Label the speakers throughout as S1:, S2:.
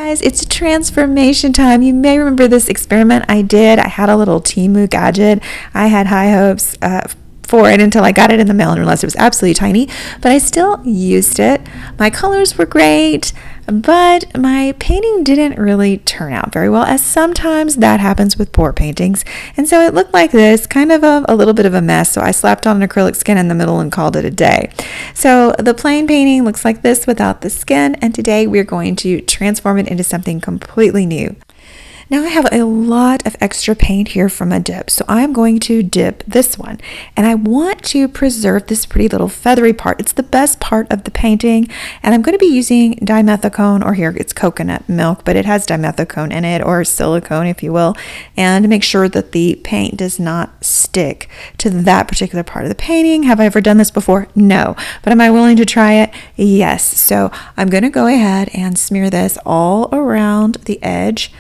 S1: Guys, it's transformation time. You may remember this experiment I did. I had a little Temu gadget. I had high hopes for it until I got it in the mail and realized it was absolutely tiny, but I still used it. My colors were great, but my painting didn't really turn out very well, as sometimes that happens with pour paintings. And so it looked like this, kind of a little bit of a mess. So I slapped on an acrylic skin in the middle and called it a day. So the plain painting looks like this without the skin, and today we're going to transform it into something completely new. Now I have a lot of extra paint here from a dip, so I'm going to dip this one, and I want to preserve this pretty little feathery part. It's the best part of the painting, and I'm going to be using dimethicone, or here it's coconut milk, but it has dimethicone in it, or silicone if you will, and to make sure that the paint does not stick to that particular part of the painting. Have I ever done this before? No. But am I willing to try it? Yes. So I'm going to go ahead and smear this all around the edge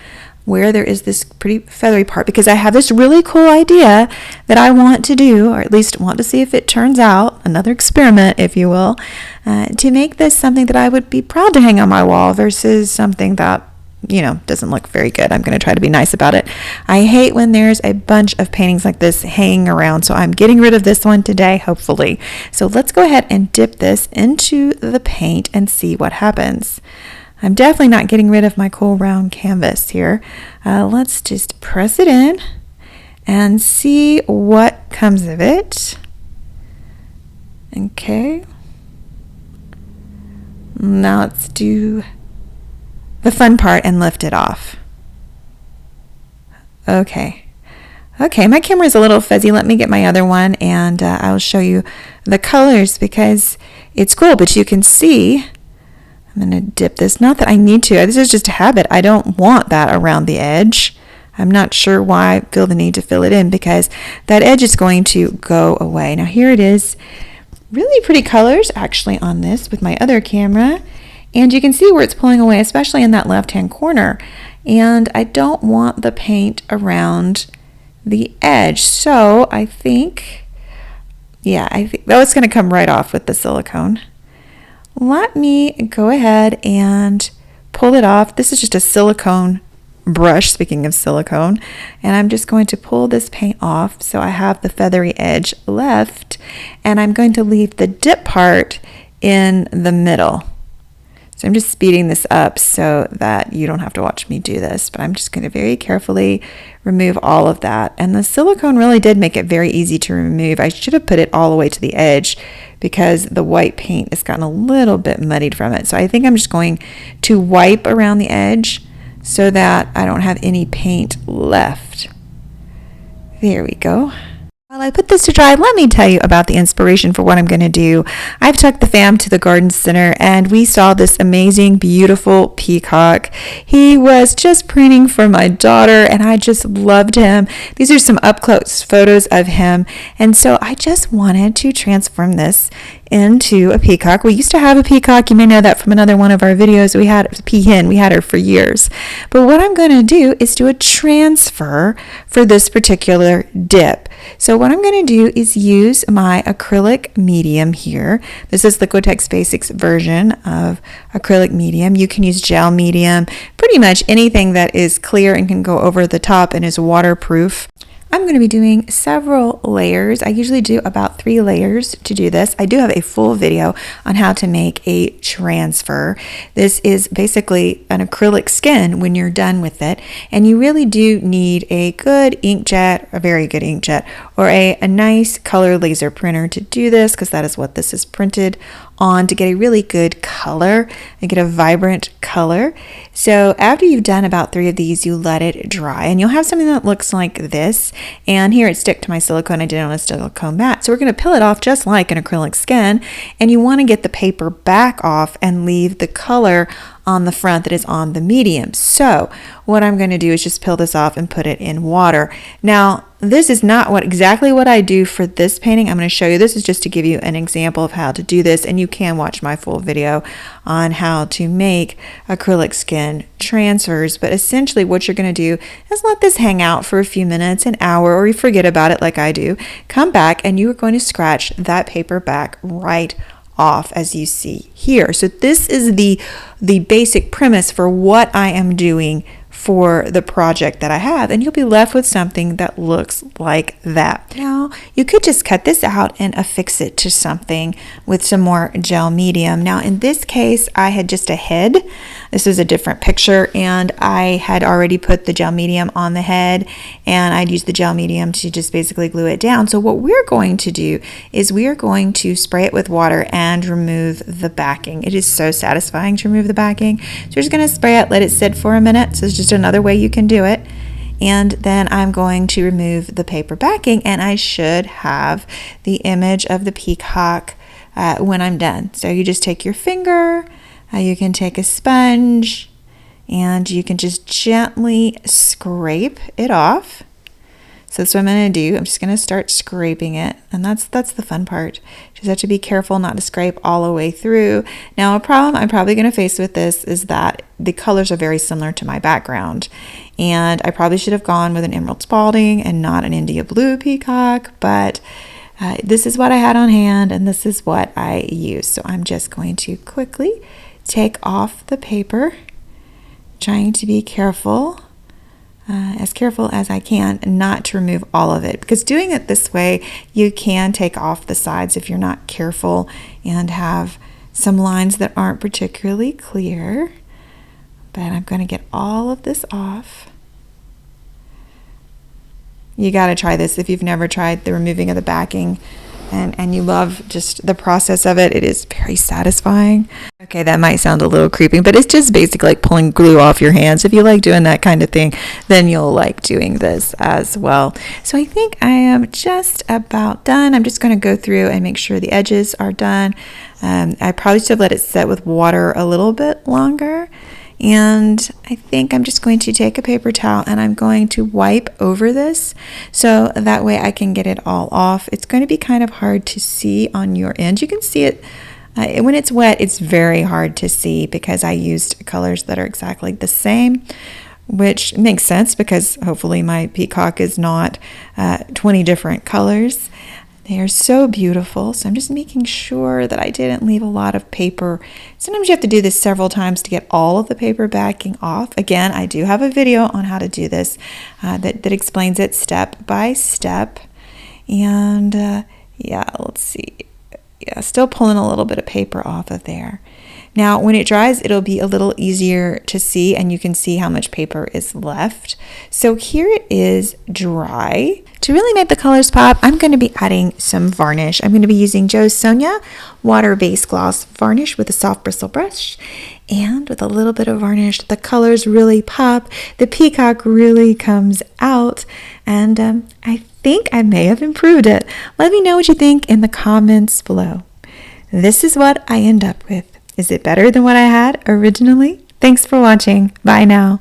S1: where there is this pretty feathery part, because I have this really cool idea that I want to do, or at least want to see if it turns out, another experiment if you will, to make this something that I would be proud to hang on my wall versus something that doesn't look very good. I'm going to try to be nice about it. I hate when there's a bunch of paintings like this hanging around, so I'm getting rid of this one today, hopefully. So let's go ahead and dip this into the paint and see what happens. I'm definitely not getting rid of my cool round canvas here. Let's just press it in and see what comes of it. Okay. Now let's do the fun part and lift it off. Okay, my camera is a little fuzzy. Let me get my other one and I'll show you the colors, because it's cool, but you can see I'm going to dip this. Not that I need to. This is just a habit. I don't want that around the edge. I'm not sure why I feel the need to fill it in, because that edge is going to go away. Now here it is. Really pretty colors actually on this with my other camera. And you can see where it's pulling away, especially in that left-hand corner. And I don't want the paint around the edge. So I think it's going to come right off with the silicone. Let me go ahead and pull it off. This is just a silicone brush, speaking of silicone, and I'm just going to pull this paint off so I have the feathery edge left, and I'm going to leave the dip part in the middle. So I'm just speeding this up so that you don't have to watch me do this, but I'm just going to very carefully remove all of that. And the silicone really did make it very easy to remove. I should have put it all the way to the edge, because the white paint has gotten a little bit muddied from it. So I think I'm just going to wipe around the edge so that I don't have any paint left. There we go. While I put this to dry, let me tell you about the inspiration for what I'm going to do. I've took the fam to the garden center and we saw this amazing, beautiful peacock. He was just preening for my daughter and I just loved him. These are some up-close photos of him, and so I just wanted to transform this into a peacock. We used to have a peacock. You may know that from another one of our videos. We had a peahen. We had her for years. But what I'm going to do is do a transfer for this particular dip. So what I'm going to do is use my acrylic medium here. This is Liquitex Basics version of acrylic medium. You can use gel medium, pretty much anything that is clear and can go over the top and is waterproof. I'm going to be doing several layers. I usually do about 3 layers to do this. I do have a full video on how to make a transfer. This is basically an acrylic skin when you're done with it, and you really do need a good inkjet, a very good inkjet, or a nice color laser printer to do this, because that is what this is printed on, to get a really good color and get a vibrant color. So after you've done about 3 of these, you let it dry and you'll have something that looks like this. And here it stuck to my silicone. I did it on a silicone mat. So we're going to peel it off just like an acrylic skin, and you want to get the paper back off and leave the color on the front that is on the medium. So what I'm going to do is just peel this off and put it in water. Now this is not exactly what I do for this painting. I'm going to show you. This is just to give you an example of how to do this, and you can watch my full video on how to make acrylic skin transfers. But essentially what you're going to do is let this hang out for a few minutes, an hour, or you forget about it like I do. Come back and you are going to scratch that paper back right off as you see here. So this is the basic premise for what I am doing for the project that I have, and you'll be left with something that looks like that. Now, you could just cut this out and affix it to something with some more gel medium. Now, in this case, I had just a head. This is a different picture, and I had already put the gel medium on the head, and I'd use the gel medium to just basically glue it down. So what we're going to do is we are going to spray it with water and remove the backing. It is so satisfying to remove the backing. So we're just going to spray it, let it sit for a minute. So it's just another way you can do it. And then I'm going to remove the paper backing, and I should have the image of the peacock when I'm done. So you just take your finger, you can take a sponge, and you can just gently scrape it off. So that's what I'm going to do. I'm just going to start scraping it, and that's the fun part. Just have to be careful not to scrape all the way through. Now, a problem I'm probably going to face with this is that the colors are very similar to my background, and I probably should have gone with an emerald spalding and not an India blue peacock, but this is what I had on hand, and this is what I used. So I'm just going to quickly take off the paper, trying to be careful. As careful as I can not to remove all of it, because doing it this way you can take off the sides if you're not careful and have some lines that aren't particularly clear. But I'm going to get all of this off. You got to try this if you've never tried the removing of the backing and you love just the process of it. It is very satisfying. Okay, that might sound a little creepy, but it's just basically like pulling glue off your hands. If you like doing that kind of thing, then you'll like doing this as well. So I think I am just about done. I'm just going to go through and make sure the edges are done. I probably should have let it set with water a little bit longer. And I think I'm just going to take a paper towel and I'm going to wipe over this so that way I can get it all off. It's going to be kind of hard to see on your end. You can see it when it's wet. It's very hard to see because I used colors that are exactly the same, which makes sense because hopefully my peacock is not 20 different colors. They are so beautiful, so I'm just making sure that I didn't leave a lot of paper. Sometimes you have to do this several times to get all of the paper backing off. Again, I do have a video on how to do this that explains it step by step. And yeah, let's see. Yeah, still pulling a little bit of paper off of there. Now, when it dries, it'll be a little easier to see, and you can see how much paper is left. So here it is dry. To really make the colors pop, I'm going to be adding some varnish. I'm going to be using Jo Sonja water-based gloss varnish with a soft bristle brush. And with a little bit of varnish, the colors really pop. The peacock really comes out. And I think I may have improved it. Let me know what you think in the comments below. This is what I end up with. Is it better than what I had originally? Thanks for watching. Bye now.